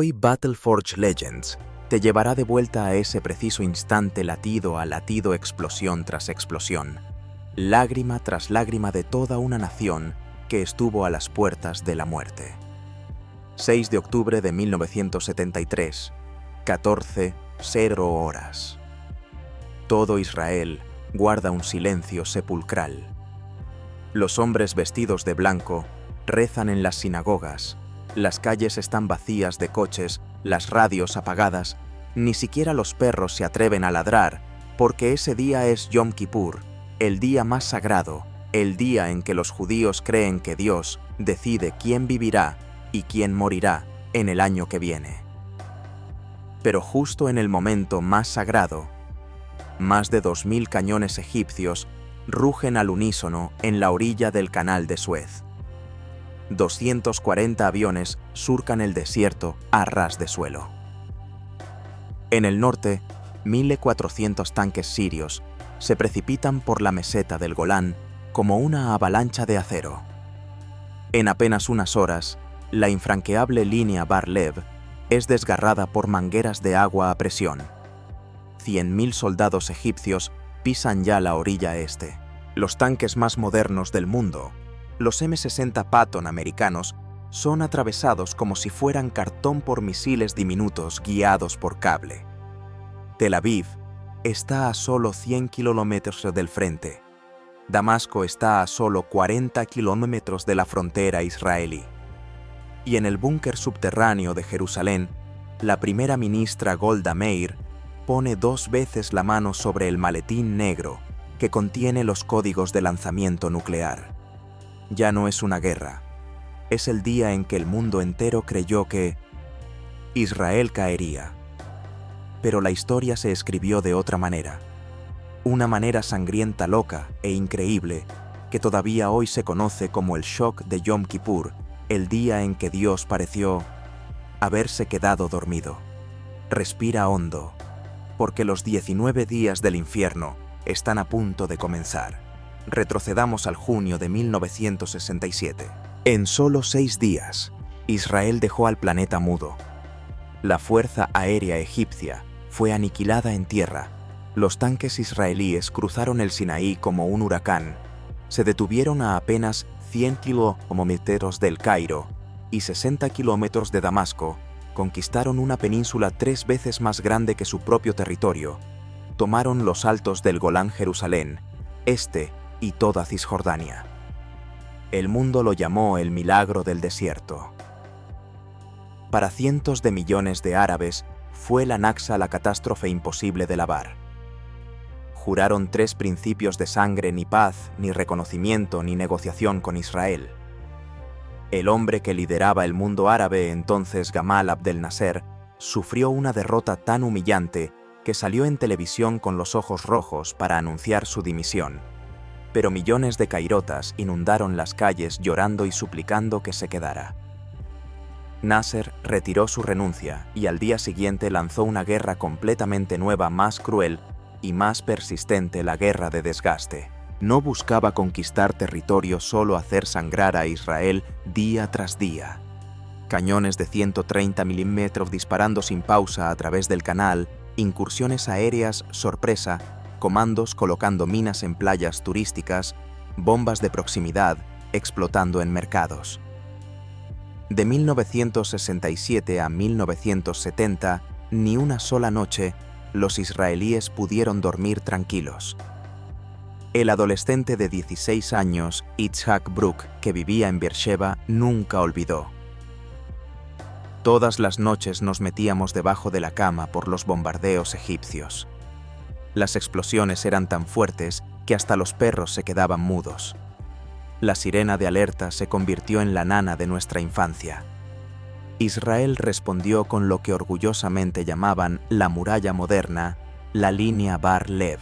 Hoy Battleforge Legends te llevará de vuelta a ese preciso instante, latido a latido, explosión tras explosión, lágrima tras lágrima de toda una nación que estuvo a las puertas de la muerte. 6 de octubre de 1973, 14:00 horas. Todo Israel guarda un silencio sepulcral. Los hombres vestidos de blanco rezan en las sinagogas, las calles están vacías de coches, las radios apagadas, ni siquiera los perros se atreven a ladrar, porque ese día es Yom Kippur, el día más sagrado, el día en que los judíos creen que Dios decide quién vivirá y quién morirá en el año que viene. Pero justo en el momento más sagrado, más de 2000 cañones egipcios rugen al unísono en la orilla del Canal de Suez. 240 aviones surcan el desierto a ras de suelo. En el norte, 1400 tanques sirios se precipitan por la meseta del Golán como una avalancha de acero. En apenas unas horas, la infranqueable línea Bar-Lev es desgarrada por mangueras de agua a presión. 100.000 soldados egipcios pisan ya la orilla este. Los tanques más modernos del mundo, los M60 Patton americanos, son atravesados como si fueran cartón por misiles diminutos guiados por cable. Tel Aviv está a solo 100 kilómetros del frente. Damasco está a solo 40 kilómetros de la frontera israelí. Y en el búnker subterráneo de Jerusalén, la primera ministra Golda Meir pone 2 veces la mano sobre el maletín negro que contiene los códigos de lanzamiento nuclear. Ya no es una guerra. Es el día en que el mundo entero creyó que Israel caería. Pero la historia se escribió de otra manera. Una manera sangrienta, loca e increíble que todavía hoy se conoce como el shock de Yom Kippur, el día en que Dios pareció haberse quedado dormido. Respira hondo, porque los 19 días del infierno están a punto de comenzar. Retrocedamos al junio de 1967. En solo 6 días, Israel dejó al planeta mudo. La Fuerza Aérea Egipcia fue aniquilada en tierra. Los tanques israelíes cruzaron el Sinaí como un huracán. Se detuvieron a apenas 100 kilómetros del Cairo y 60 kilómetros de Damasco. Conquistaron una península 3 veces más grande que su propio territorio. Tomaron los altos del Golán, Jerusalén, este y toda Cisjordania. El mundo lo llamó el milagro del desierto. Para cientos de millones de árabes fue la Nakba la catástrofe imposible de lavar. Juraron 3 principios de sangre: ni paz, ni reconocimiento, ni negociación con Israel. El hombre que lideraba el mundo árabe entonces, Gamal Abdel Nasser, sufrió una derrota tan humillante que salió en televisión con los ojos rojos para anunciar su dimisión. Pero millones de cairotas inundaron las calles llorando y suplicando que se quedara. Nasser retiró su renuncia y al día siguiente lanzó una guerra completamente nueva, más cruel y más persistente: la guerra de desgaste. No buscaba conquistar territorio, solo hacer sangrar a Israel día tras día. Cañones de 130 milímetros disparando sin pausa a través del canal, incursiones aéreas sorpresa, comandos colocando minas en playas turísticas, bombas de proximidad explotando en mercados. De 1967 a 1970, ni una sola noche, los israelíes pudieron dormir tranquilos. El adolescente de 16 años, Itzhak Brook, que vivía en Beersheba, nunca olvidó. Todas las noches nos metíamos debajo de la cama por los bombardeos egipcios. Las explosiones eran tan fuertes que hasta los perros se quedaban mudos. La sirena de alerta se convirtió en la nana de nuestra infancia. Israel respondió con lo que orgullosamente llamaban la muralla moderna, la línea Bar-Lev,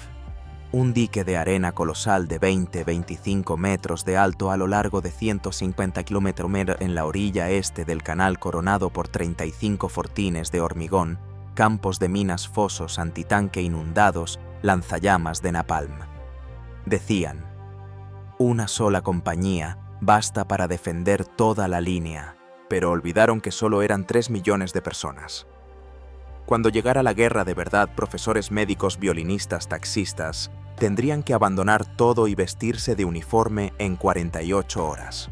un dique de arena colosal de 20-25 metros de alto a lo largo de 150 kilómetros en la orilla este del canal, coronado por 35 fortines de hormigón, campos de minas, fosos antitanque inundados, lanzallamas de napalm. Decían: una sola compañía basta para defender toda la línea. pero olvidaron que solo eran 3 millones de personas. Cuando llegara la guerra de verdad, profesores médicos, violinistas, taxistas, tendrían que abandonar todo y vestirse de uniforme en 48 horas.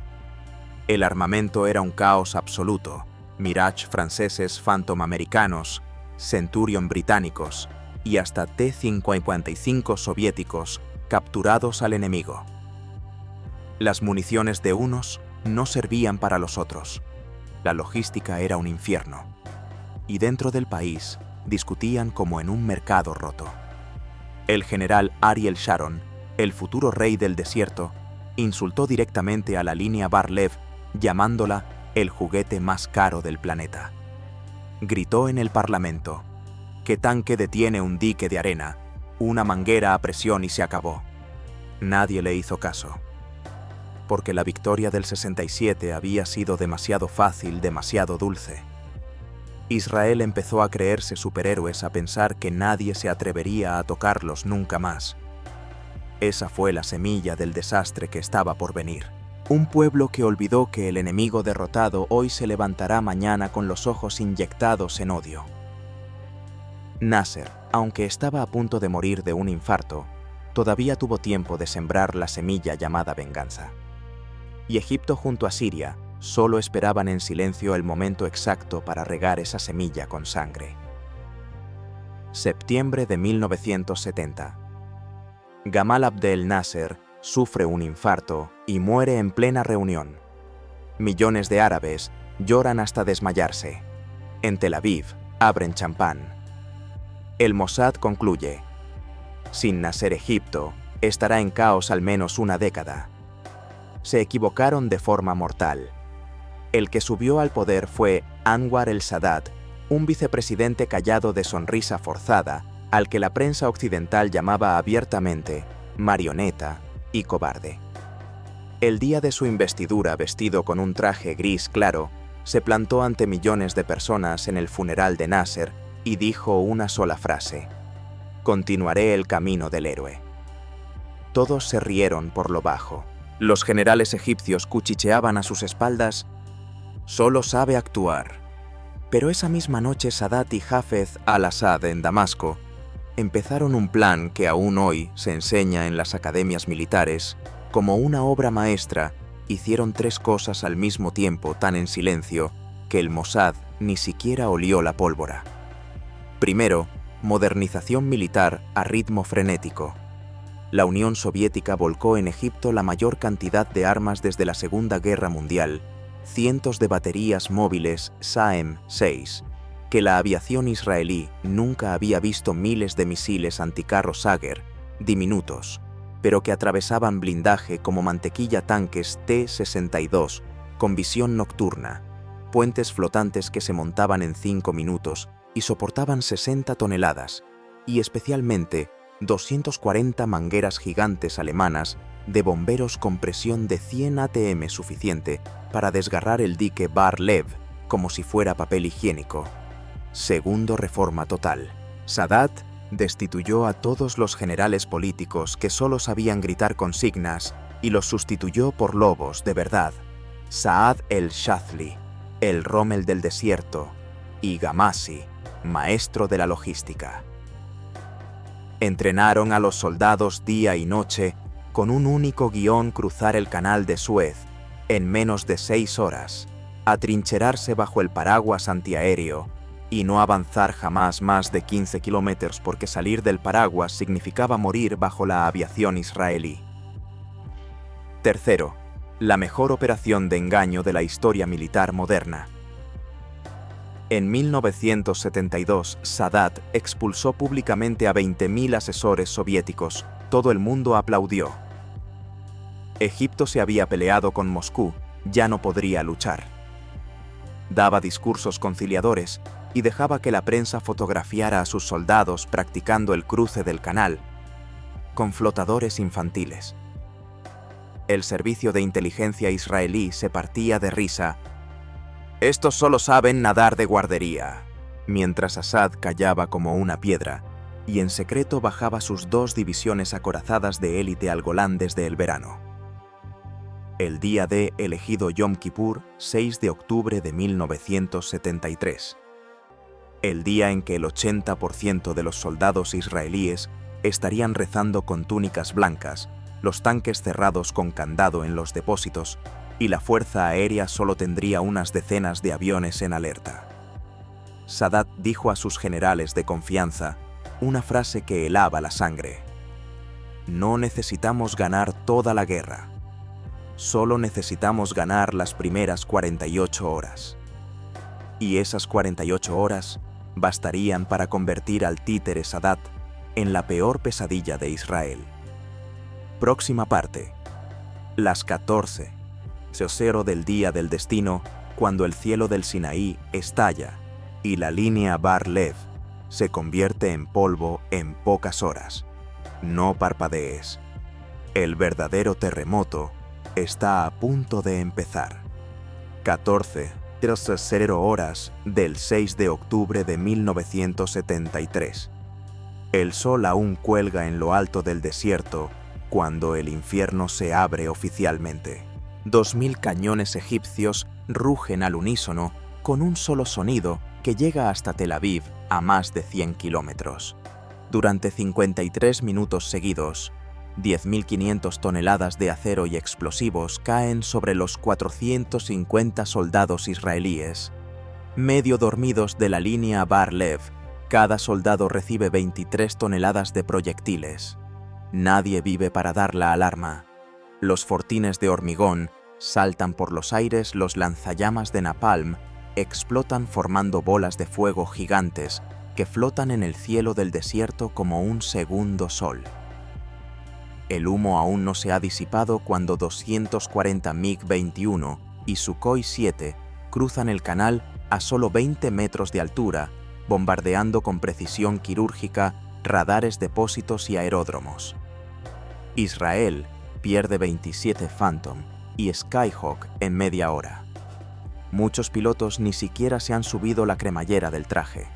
El armamento era un caos absoluto. Mirage franceses, Phantom americanos, Centurion británicos y hasta T-55 soviéticos capturados al enemigo. Las municiones de unos no servían para los otros. La logística era un infierno. Y dentro del país discutían como en un mercado roto. El general Ariel Sharon, el futuro rey del desierto, insultó directamente a la línea Bar-Lev, llamándola el juguete más caro del planeta. Gritó en el Parlamento: ¿qué tanque detiene un dique de arena? Una manguera a presión y se acabó. Nadie le hizo caso. Porque la victoria del 67 había sido demasiado fácil, demasiado dulce. Israel empezó a creerse superhéroes, a pensar que nadie se atrevería a tocarlos nunca más. Esa fue la semilla del desastre que estaba por venir. Un pueblo que olvidó que el enemigo derrotado hoy se levantará mañana con los ojos inyectados en odio. Nasser, aunque estaba a punto de morir de un infarto, todavía tuvo tiempo de sembrar la semilla llamada venganza. Y Egipto junto a Siria solo esperaban en silencio el momento exacto para regar esa semilla con sangre. Septiembre de 1970. Gamal Abdel Nasser sufre un infarto y muere en plena reunión. Millones de árabes lloran hasta desmayarse. En Tel Aviv abren champán. El Mossad concluye: sin Nasser, Egipto estará en caos al menos una década. Se equivocaron de forma mortal. El que subió al poder fue Anwar el-Sadat, un vicepresidente callado de sonrisa forzada, al que la prensa occidental llamaba abiertamente marioneta y cobarde. El día de su investidura, vestido con un traje gris claro, se plantó ante millones de personas en el funeral de Nasser y dijo una sola frase: continuaré el camino del héroe. Todos se rieron por lo bajo. Los generales egipcios cuchicheaban a sus espaldas: solo sabe actuar. Pero esa misma noche Sadat y Hafez al-Assad en Damasco empezaron un plan que aún hoy se enseña en las academias militares como una obra maestra. Hicieron 3 cosas al mismo tiempo tan en silencio que el Mossad ni siquiera olió la pólvora. Primero, modernización militar a ritmo frenético. La Unión Soviética volcó en Egipto la mayor cantidad de armas desde la Segunda Guerra Mundial, cientos de baterías móviles SAEM-6, que la aviación israelí nunca había visto, miles de misiles anticarros Säger, diminutos, pero que atravesaban blindaje como mantequilla, tanques T-62 con visión nocturna, puentes flotantes que se montaban en 5 minutos y soportaban 60 toneladas, y especialmente 240 mangueras gigantes alemanas de bomberos con presión de 100 atm, suficiente para desgarrar el dique Bar-Lev como si fuera papel higiénico. Segundo, reforma total. Sadat destituyó a todos los generales políticos que solo sabían gritar consignas y los sustituyó por lobos de verdad: Saad el-Shazli, el Rommel del desierto, y Gamasi, maestro de la logística. Entrenaron a los soldados día y noche con un único guión: cruzar el canal de Suez en menos de 6 horas, atrincherarse bajo el paraguas antiaéreo y no avanzar jamás más de 15 kilómetros, porque salir del paraguas significaba morir bajo la aviación israelí. Tercero, la mejor operación de engaño de la historia militar moderna. En 1972, Sadat expulsó públicamente a 20.000 asesores soviéticos. Todo el mundo aplaudió. Egipto se había peleado con Moscú, ya no podría luchar. Daba discursos conciliadores y dejaba que la prensa fotografiara a sus soldados practicando el cruce del canal con flotadores infantiles. El servicio de inteligencia israelí se partía de risa: estos solo saben nadar de guardería, mientras Assad callaba como una piedra y en secreto bajaba sus 2 divisiones acorazadas de élite al Golán desde el verano. el día de elegido Yom Kippur, 6 de octubre de 1973. El día en que el 80% de los soldados israelíes estarían rezando con túnicas blancas, los tanques cerrados con candado en los depósitos y la fuerza aérea solo tendría unas decenas de aviones en alerta. Sadat dijo a sus generales de confianza una frase que helaba la sangre: "No necesitamos ganar toda la guerra. Solo necesitamos ganar las primeras 48 horas. Y esas 48 horas bastarían para convertir al títere Sadat en la peor pesadilla de Israel". Próxima parte. Las 14:00 del día del destino, cuando el cielo del Sinaí estalla y la línea Bar Lev se convierte en polvo en pocas horas. No parpadees. El verdadero terremoto está a punto de empezar. 14:00 horas del 6 de octubre de 1973. El sol aún cuelga en lo alto del desierto cuando el infierno se abre oficialmente. 2000 cañones egipcios rugen al unísono con un solo sonido que llega hasta Tel Aviv a más de 100 kilómetros. Durante 53 minutos seguidos, 10.500 toneladas de acero y explosivos caen sobre los 450 soldados israelíes. Medio dormidos de la línea Bar Lev, cada soldado recibe 23 toneladas de proyectiles. Nadie vive para dar la alarma. Los fortines de hormigón saltan por los aires, los lanzallamas de napalm explotan formando bolas de fuego gigantes que flotan en el cielo del desierto como un segundo sol. El humo aún no se ha disipado cuando 240 MiG-21 y Sukhoi 7 cruzan el canal a solo 20 metros de altura, bombardeando con precisión quirúrgica radares, depósitos y aeródromos. Israel pierde 27 Phantom y Skyhawk en media hora. Muchos pilotos ni siquiera se han subido la cremallera del traje.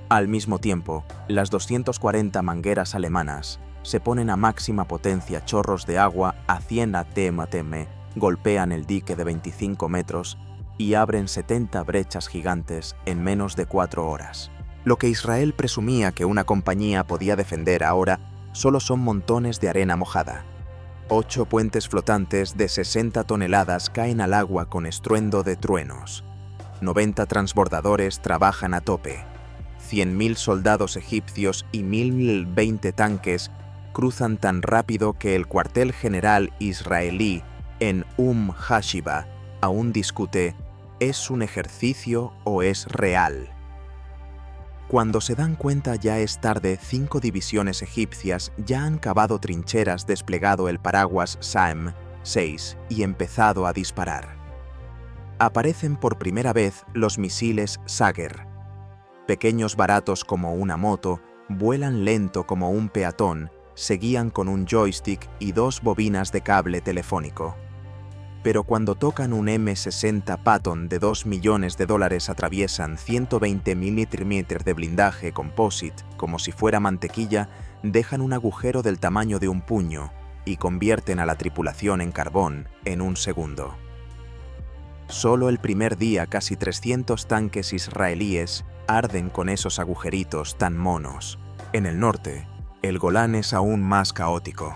Al mismo tiempo, las 240 mangueras alemanas se ponen a máxima potencia, chorros de agua a 100 atm golpean el dique de 25 metros y abren 70 brechas gigantes en menos de 4 horas. Lo que Israel presumía que una compañía podía defender ahora solo son montones de arena mojada. 8 puentes flotantes de 60 toneladas caen al agua con estruendo de truenos. 90 transbordadores trabajan a tope. 100.000 soldados egipcios y 1.020 tanques cruzan tan rápido que el cuartel general israelí en Hashiba aún discute: ¿es un ejercicio o es real? Cuando se dan cuenta ya es tarde. 5 divisiones egipcias ya han cavado trincheras, desplegado el paraguas SAM 6 y empezado a disparar. Aparecen por primera vez los misiles Sager. Pequeños baratos como una moto, vuelan lento como un peatón, se guían con un joystick y 2 bobinas de cable telefónico. Pero cuando tocan un M60 Patton de $2 millones atraviesan 120 mm de blindaje composite como si fuera mantequilla, dejan un agujero del tamaño de un puño y convierten a la tripulación en carbón en un segundo. Solo el primer día casi 300 tanques israelíes arden con esos agujeritos tan monos. En el norte, el Golán es aún más caótico.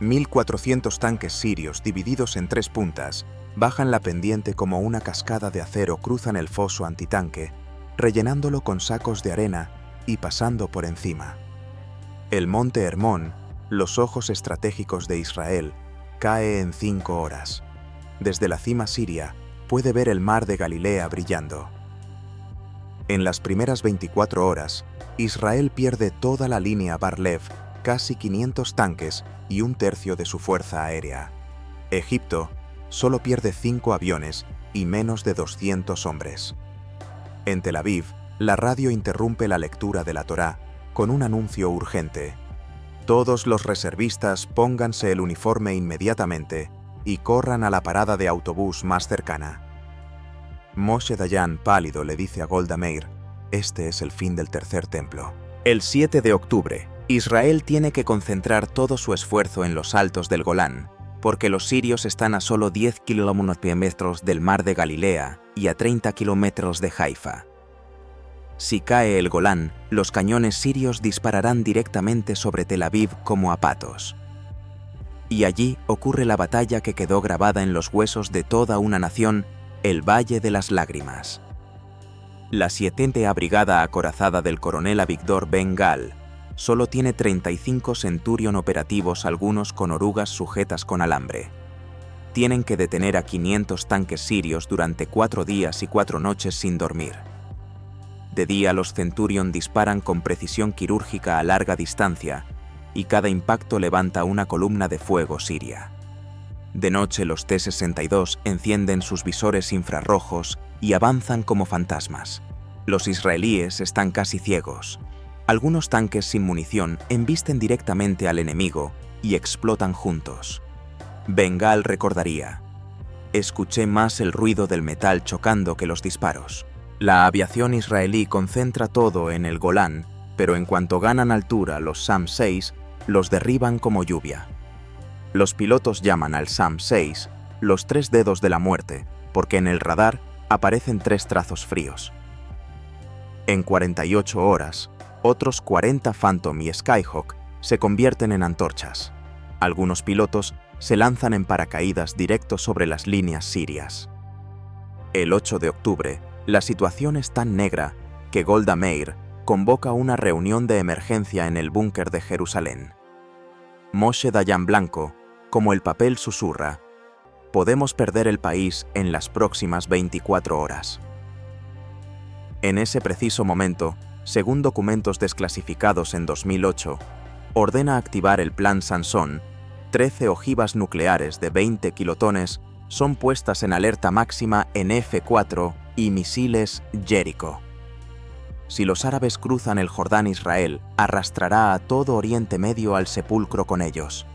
1.400 tanques sirios divididos en 3 puntas bajan la pendiente como una cascada de acero, cruzan el foso antitanque, rellenándolo con sacos de arena y pasando por encima. El monte Hermón, los ojos estratégicos de Israel, cae en 5 horas. Desde la cima siria puede ver el mar de Galilea brillando. En las primeras 24 horas, Israel pierde toda la línea Bar Lev, casi 500 tanques y 1/3 de su fuerza aérea. Egipto solo pierde 5 aviones y menos de 200 hombres. En Tel Aviv, la radio interrumpe la lectura de la Torá con un anuncio urgente: todos los reservistas pónganse el uniforme inmediatamente y corran a la parada de autobús más cercana. Moshe Dayan, pálido, le dice a Golda Meir: este es el fin del tercer templo. El 7 de octubre, Israel tiene que concentrar todo su esfuerzo en los altos del Golán, porque los sirios están a solo 10 kilómetros del mar de Galilea y a 30 kilómetros de Haifa. Si cae el Golán, los cañones sirios dispararán directamente sobre Tel Aviv como a patos. Y allí ocurre la batalla que quedó grabada en los huesos de toda una nación, el Valle de las Lágrimas. La 7ª Brigada acorazada del coronel Avigdor Ben Gal solo tiene 35 Centurion operativos, algunos con orugas sujetas con alambre. Tienen que detener a 500 tanques sirios durante 4 días y 4 noches sin dormir. De día los Centurion disparan con precisión quirúrgica a larga distancia y cada impacto levanta una columna de fuego siria. De noche los T-62 encienden sus visores infrarrojos y avanzan como fantasmas. Los israelíes están casi ciegos. Algunos tanques sin munición embisten directamente al enemigo y explotan juntos. Ben Gal recordaría: escuché más el ruido del metal chocando que los disparos. La aviación israelí concentra todo en el Golán, pero en cuanto ganan altura los SAM-6, los derriban como lluvia. Los pilotos llaman al SAM-6 los 3 dedos de la muerte, porque en el radar aparecen 3 trazos fríos. En 48 horas, otros 40 Phantom y Skyhawk se convierten en antorchas. Algunos pilotos se lanzan en paracaídas directo sobre las líneas sirias. El 8 de octubre, la situación es tan negra que Golda Meir convoca una reunión de emergencia en el búnker de Jerusalén. Moshe Dayan Blanco, como el papel susurra: podemos perder el país en las próximas 24 horas. En ese preciso momento, según documentos desclasificados en 2008, ordena activar el Plan Sansón. 13 ojivas nucleares de 20 kilotones son puestas en alerta máxima en F-4 y misiles Jericho. Si los árabes cruzan el Jordán-Israel, arrastrará a todo Oriente Medio al sepulcro con ellos.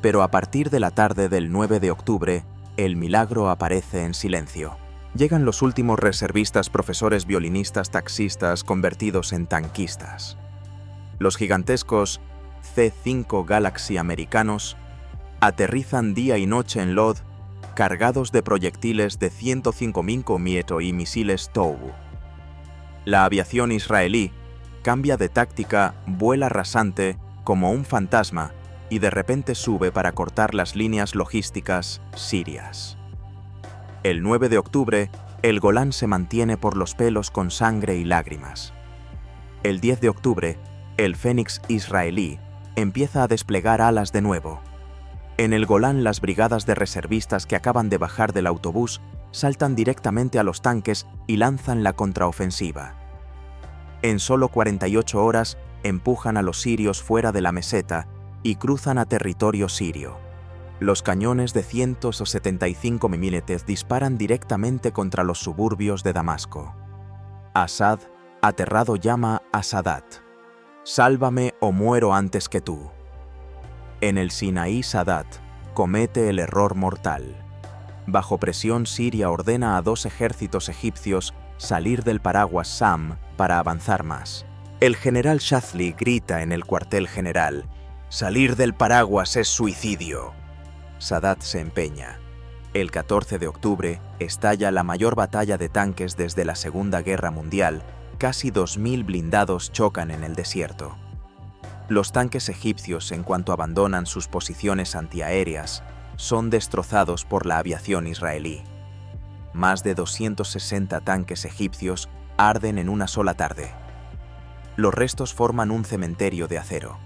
Pero a partir de la tarde del 9 de octubre, el milagro aparece en silencio. Llegan los últimos reservistas, profesores, violinistas, taxistas convertidos en tanquistas. Los gigantescos C-5 Galaxy americanos aterrizan día y noche en Lod, cargados de proyectiles de 105.000 mm y misiles TOW. La aviación israelí cambia de táctica, vuela rasante como un fantasma y de repente sube para cortar las líneas logísticas sirias. El 9 de octubre, el Golán se mantiene por los pelos con sangre y lágrimas. El 10 de octubre, el Fénix israelí empieza a desplegar alas de nuevo. En el Golán, las brigadas de reservistas que acaban de bajar del autobús saltan directamente a los tanques y lanzan la contraofensiva. En solo 48 horas, empujan a los sirios fuera de la meseta y cruzan a territorio sirio. Los cañones de 175 mm disparan directamente contra los suburbios de Damasco. Asad, aterrado, llama a Sadat: «Sálvame o muero antes que tú». En el Sinaí, Sadat comete el error mortal. Bajo presión, Siria ordena a 2 ejércitos egipcios salir del paraguas Sam para avanzar más. El general Shazli grita en el cuartel general: «Salir del paraguas es suicidio». Sadat se empeña. El 14 de octubre estalla la mayor batalla de tanques desde la Segunda Guerra Mundial. Casi 2.000 blindados chocan en el desierto. Los tanques egipcios, en cuanto abandonan sus posiciones antiaéreas, son destrozados por la aviación israelí. Más de 260 tanques egipcios arden en una sola tarde. Los restos forman un cementerio de acero.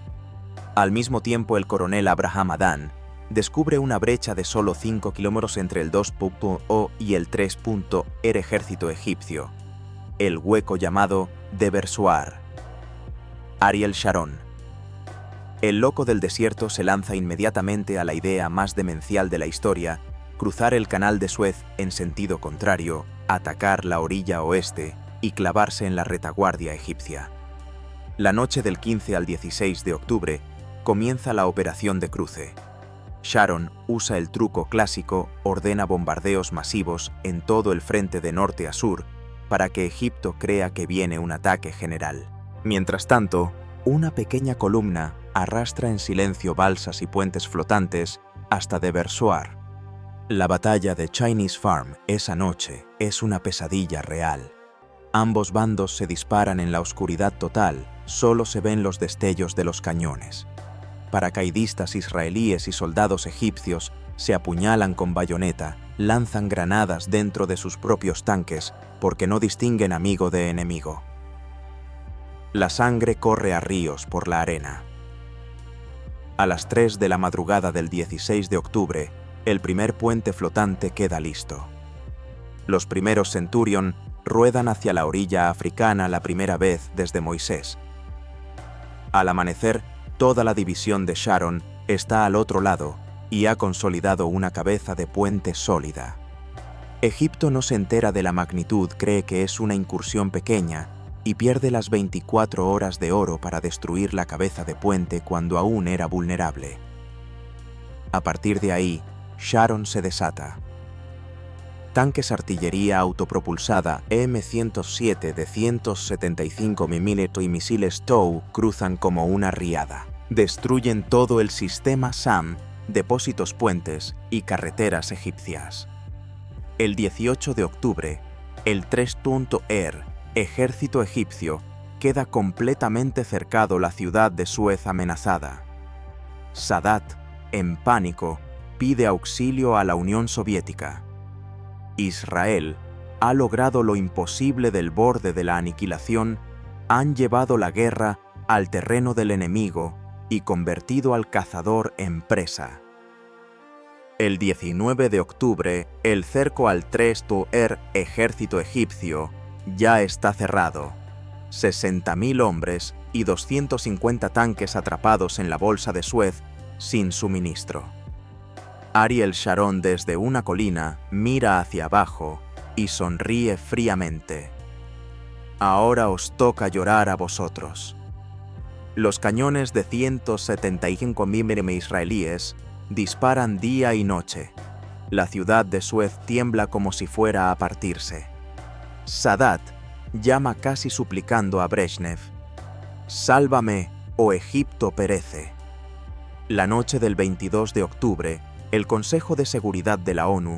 Al mismo tiempo, el coronel Abraham Adán descubre una brecha de solo 5 kilómetros entre el 2.O y el 3.R ejército egipcio, el hueco llamado Deber Suar. Ariel Sharon, el loco del desierto, se lanza inmediatamente a la idea más demencial de la historia: cruzar el canal de Suez en sentido contrario, atacar la orilla oeste y clavarse en la retaguardia egipcia. La noche del 15 al 16 de octubre comienza la operación de cruce. Sharon usa el truco clásico, ordena bombardeos masivos en todo el frente de norte a sur para que Egipto crea que viene un ataque general. Mientras tanto, una pequeña columna arrastra en silencio balsas y puentes flotantes hasta Deber Suar. La batalla de Chinese Farm esa noche es una pesadilla real. Ambos bandos se disparan en la oscuridad total, solo se ven los destellos de los cañones. Paracaidistas israelíes y soldados egipcios se apuñalan con bayoneta, lanzan granadas dentro de sus propios tanques porque no distinguen amigo de enemigo. La sangre corre a ríos por la arena. A las 3 de la madrugada del 16 de octubre, el primer puente flotante queda listo. Los primeros Centurion ruedan hacia la orilla africana la primera vez desde Moisés. Al amanecer, toda la división de Sharon está al otro lado y ha consolidado una cabeza de puente sólida. Egipto no se entera de la magnitud, cree que es una incursión pequeña y pierde las 24 horas de oro para destruir la cabeza de puente cuando aún era vulnerable. A partir de ahí, Sharon se desata. Tanques artillería autopropulsada M107 de 175 mm y misiles TOW cruzan como una riada. Destruyen todo el sistema SAM, depósitos puentes y carreteras egipcias. El 18 de octubre, el 3.Er, ejército egipcio, queda completamente cercado la ciudad de Suez amenazada. Sadat, en pánico, pide auxilio a la Unión Soviética. Israel ha logrado lo imposible del borde de la aniquilación, han llevado la guerra al terreno del enemigo y convertido al cazador en presa. El 19 de octubre, el cerco al 3.Er ejército egipcio ya está cerrado. 60.000 hombres y 250 tanques atrapados en la bolsa de Suez sin suministro. Ariel Sharon desde una colina mira hacia abajo y sonríe fríamente. Ahora os toca llorar a vosotros. Los cañones de 175 mm israelíes disparan día y noche. La ciudad de Suez tiembla como si fuera a partirse. Sadat llama casi suplicando a Brezhnev: «Sálvame, o Egipto perece». La noche del 22 de octubre, el Consejo de Seguridad de la ONU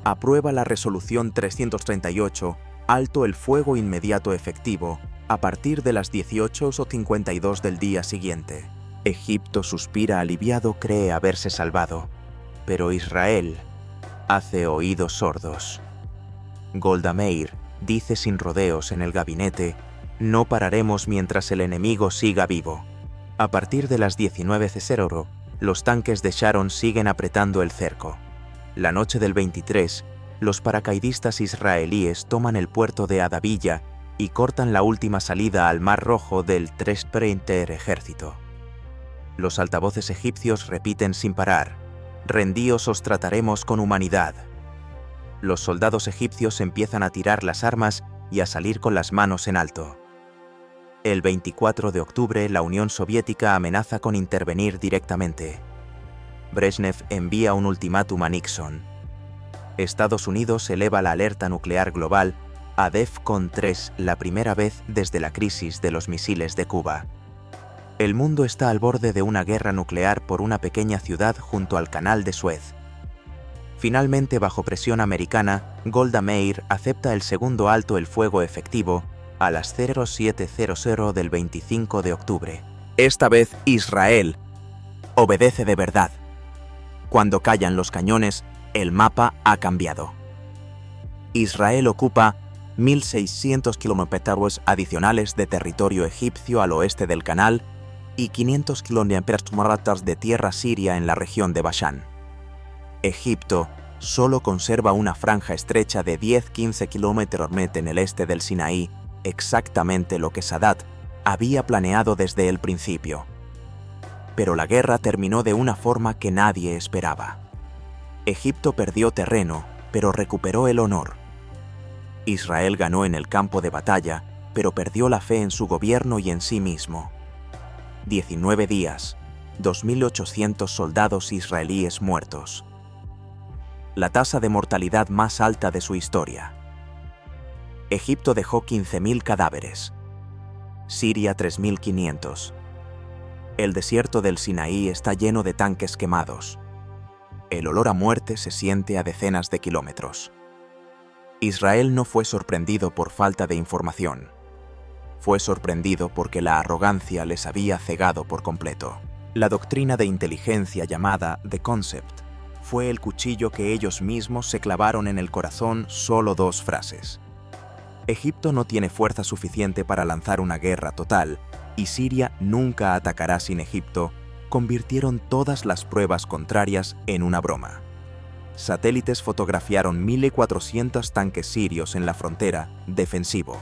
aprueba la resolución 338, alto el fuego inmediato efectivo, a partir de las 18:52 del día siguiente. Egipto suspira aliviado, cree haberse salvado, pero Israel hace oídos sordos. Golda Meir dice sin rodeos en el gabinete: «No pararemos mientras el enemigo siga vivo». A partir de las 19:00, los tanques de Sharon siguen apretando el cerco. La noche del 23, los paracaidistas israelíes toman el puerto de Adabilla y cortan la última salida al Mar Rojo del 3.Er ejército. Los altavoces egipcios repiten sin parar: «Rendíos, os trataremos con humanidad». Los soldados egipcios empiezan a tirar las armas y a salir con las manos en alto. El 24 de octubre, la Unión Soviética amenaza con intervenir directamente. Brezhnev envía un ultimátum a Nixon. Estados Unidos eleva la alerta nuclear global a DEFCON 3, la primera vez desde la crisis de los misiles de Cuba. El mundo está al borde de una guerra nuclear por una pequeña ciudad junto al Canal de Suez. Finalmente, bajo presión americana, Golda Meir acepta el segundo alto el fuego efectivo a las 07:00 del 25 de octubre. Esta vez Israel obedece de verdad. Cuando callan los cañones, el mapa ha cambiado. Israel ocupa 1.600 kilómetros adicionales de territorio egipcio al oeste del canal y 500 kilómetros de tierra siria en la región de Bashán. Egipto solo conserva una franja estrecha de 10-15 kilómetros en el este del Sinaí, exactamente lo que Sadat había planeado desde el principio. Pero la guerra terminó de una forma que nadie esperaba. Egipto perdió terreno, pero recuperó el honor. Israel ganó en el campo de batalla, pero perdió la fe en su gobierno y en sí mismo. 19 días, 2.800 soldados israelíes muertos. La tasa de mortalidad más alta de su historia. Egipto dejó 15.000 cadáveres. Siria 3.500. El desierto del Sinaí está lleno de tanques quemados. El olor a muerte se siente a decenas de kilómetros. Israel no fue sorprendido por falta de información. Fue sorprendido porque la arrogancia les había cegado por completo. La doctrina de inteligencia llamada The Concept fue el cuchillo que ellos mismos se clavaron en el corazón. Solo 2 frases. Egipto no tiene fuerza suficiente para lanzar una guerra total y Siria nunca atacará sin Egipto, convirtieron todas las pruebas contrarias en una broma. Satélites fotografiaron 1.400 tanques sirios en la frontera, defensivo.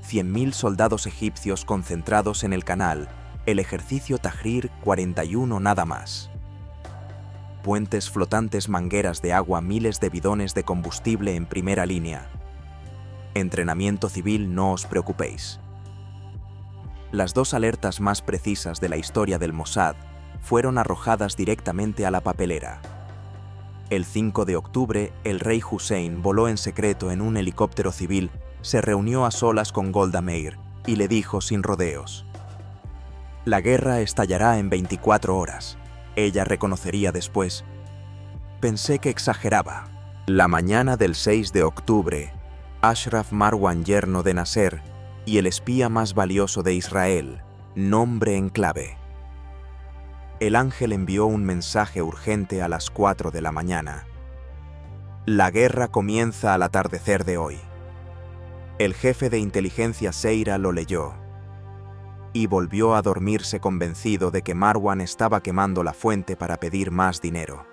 100.000 soldados egipcios concentrados en el canal, el ejercicio Tahrir 41 nada más. Puentes flotantes, mangueras de agua, miles de bidones de combustible en primera línea. Entrenamiento civil, no os preocupéis. Las 2 alertas más precisas de la historia del Mossad fueron arrojadas directamente a la papelera. El 5 de octubre, el rey Hussein voló en secreto en un helicóptero civil, se reunió a solas con Golda Meir y le dijo sin rodeos: «La guerra estallará en 24 horas». Ella reconocería después: «Pensé que exageraba». La mañana del 6 de octubre, Ashraf Marwan, yerno de Nasser, y el espía más valioso de Israel, nombre en clave. El ángel envió un mensaje urgente a las 4 de la mañana. La guerra comienza al atardecer de hoy. El jefe de inteligencia Seira lo leyó y volvió a dormirse convencido de que Marwan estaba quemando la fuente para pedir más dinero.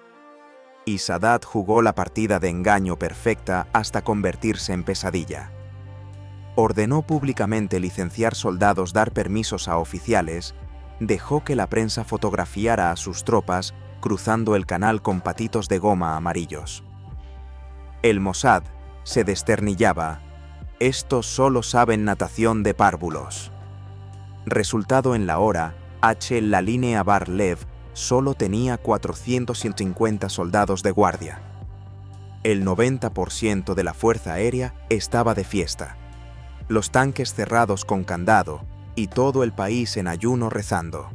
Y Sadat jugó la partida de engaño perfecta hasta convertirse en pesadilla. Ordenó públicamente licenciar soldados, dar permisos a oficiales, dejó que la prensa fotografiara a sus tropas cruzando el canal con patitos de goma amarillos. El Mossad se desternillaba: «Estos solo saben natación de párvulos». Resultado en la hora, la línea Bar-Lev solo tenía 450 soldados de guardia. El 90% de la fuerza aérea estaba de fiesta. Los tanques cerrados con candado y todo el país en ayuno rezando.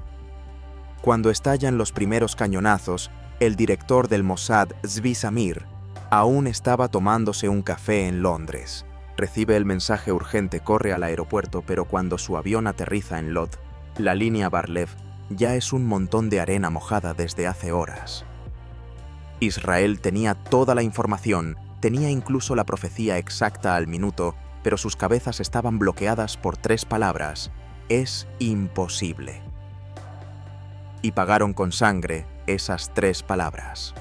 Cuando estallan los primeros cañonazos, el director del Mossad, Zvi Samir, aún estaba tomándose un café en Londres. Recibe el mensaje urgente, corre al aeropuerto, pero cuando su avión aterriza en Lod, la línea Bar-Lev ya es un montón de arena mojada desde hace horas. Israel tenía toda la información, tenía incluso la profecía exacta al minuto, pero sus cabezas estaban bloqueadas por 3 palabras: «Es imposible». Y pagaron con sangre esas 3 palabras.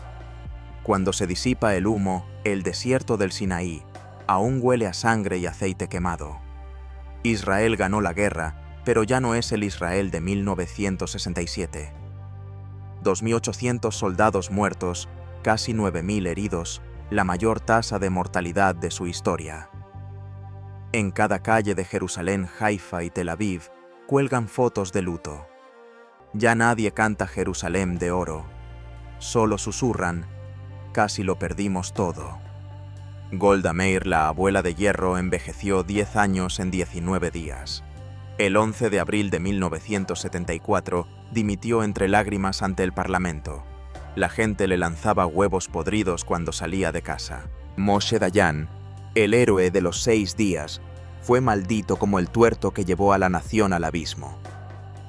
Cuando se disipa el humo, el desierto del Sinaí aún huele a sangre y aceite quemado. Israel ganó la guerra, pero ya no es el Israel de 1967. 2.800 soldados muertos, casi 9.000 heridos, la mayor tasa de mortalidad de su historia. En cada calle de Jerusalén, Haifa y Tel Aviv cuelgan fotos de luto. Ya nadie canta Jerusalén de oro. Solo susurran: «Casi lo perdimos todo». Golda Meir, la abuela de hierro, envejeció 10 años en 19 días. El 11 de abril de 1974 dimitió entre lágrimas ante el Parlamento. La gente le lanzaba huevos podridos cuando salía de casa. Moshe Dayan, el héroe de los 6 días, fue maldito como el tuerto que llevó a la nación al abismo.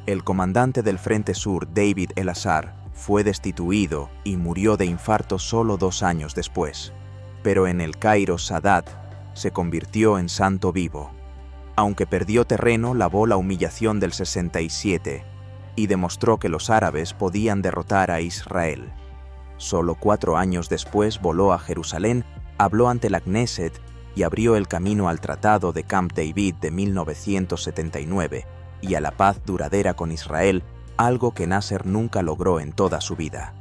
El comandante del Frente Sur, David El-Azhar, fue destituido y murió de infarto solo 2 años después. Pero en el Cairo, Sadat se convirtió en santo vivo. Aunque perdió terreno, lavó la humillación del 67 y demostró que los árabes podían derrotar a Israel. Solo 4 años después voló a Jerusalén, habló ante la Knesset y abrió el camino al Tratado de Camp David de 1979 y a la paz duradera con Israel, algo que Nasser nunca logró en toda su vida.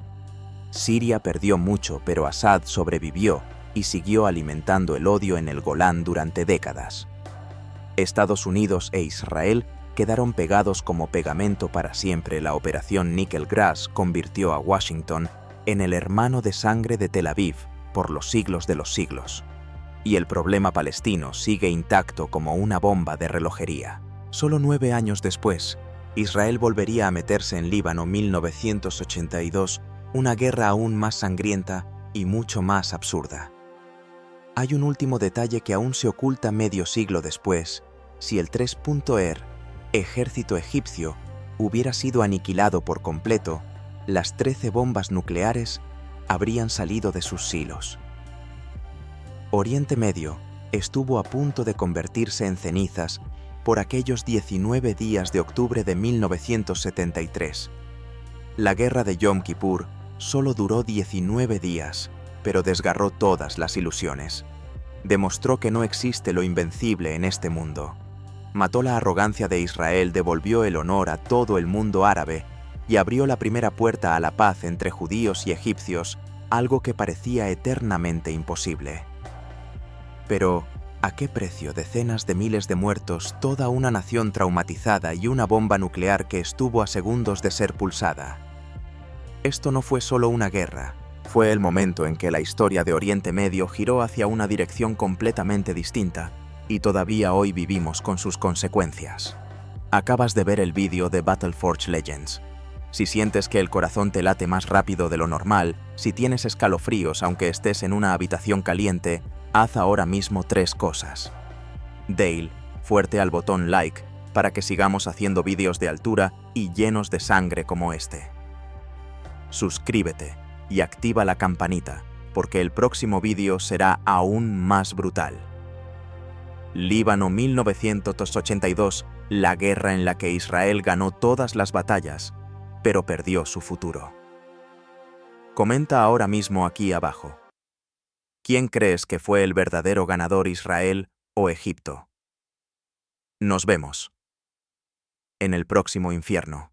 Siria perdió mucho, pero Assad sobrevivió y siguió alimentando el odio en el Golán durante décadas. Estados Unidos e Israel quedaron pegados como pegamento para siempre. La operación Nickel Grass convirtió a Washington en el hermano de sangre de Tel Aviv por los siglos de los siglos. Y el problema palestino sigue intacto como una bomba de relojería. Solo 9 años después, Israel volvería a meterse en Líbano. 1982, Una guerra aún más sangrienta y mucho más absurda. Hay un último detalle que aún se oculta medio siglo después. Si el 3.er, ejército egipcio, hubiera sido aniquilado por completo, las 13 bombas nucleares habrían salido de sus silos. Oriente Medio estuvo a punto de convertirse en cenizas por aquellos 19 días de octubre de 1973. La guerra de Yom Kippur solo duró 19 días, pero desgarró todas las ilusiones. Demostró que no existe lo invencible en este mundo. Mató la arrogancia de Israel, devolvió el honor a todo el mundo árabe y abrió la primera puerta a la paz entre judíos y egipcios, algo que parecía eternamente imposible. Pero, ¿a qué precio decenas de miles de muertos, toda una nación traumatizada y una bomba nuclear que estuvo a segundos de ser pulsada? Esto no fue solo una guerra, fue el momento en que la historia de Oriente Medio giró hacia una dirección completamente distinta, y todavía hoy vivimos con sus consecuencias. Acabas de ver el vídeo de Battleforge Legends. Si sientes que el corazón te late más rápido de lo normal, si tienes escalofríos aunque estés en una habitación caliente, haz ahora mismo 3 cosas. Dale fuerte al botón like para que sigamos haciendo vídeos de altura y llenos de sangre como este. Suscríbete y activa la campanita, porque el próximo vídeo será aún más brutal. Líbano 1982, la guerra en la que Israel ganó todas las batallas, pero perdió su futuro. Comenta ahora mismo aquí abajo. ¿Quién crees que fue el verdadero ganador, Israel o Egipto? Nos vemos en el próximo infierno.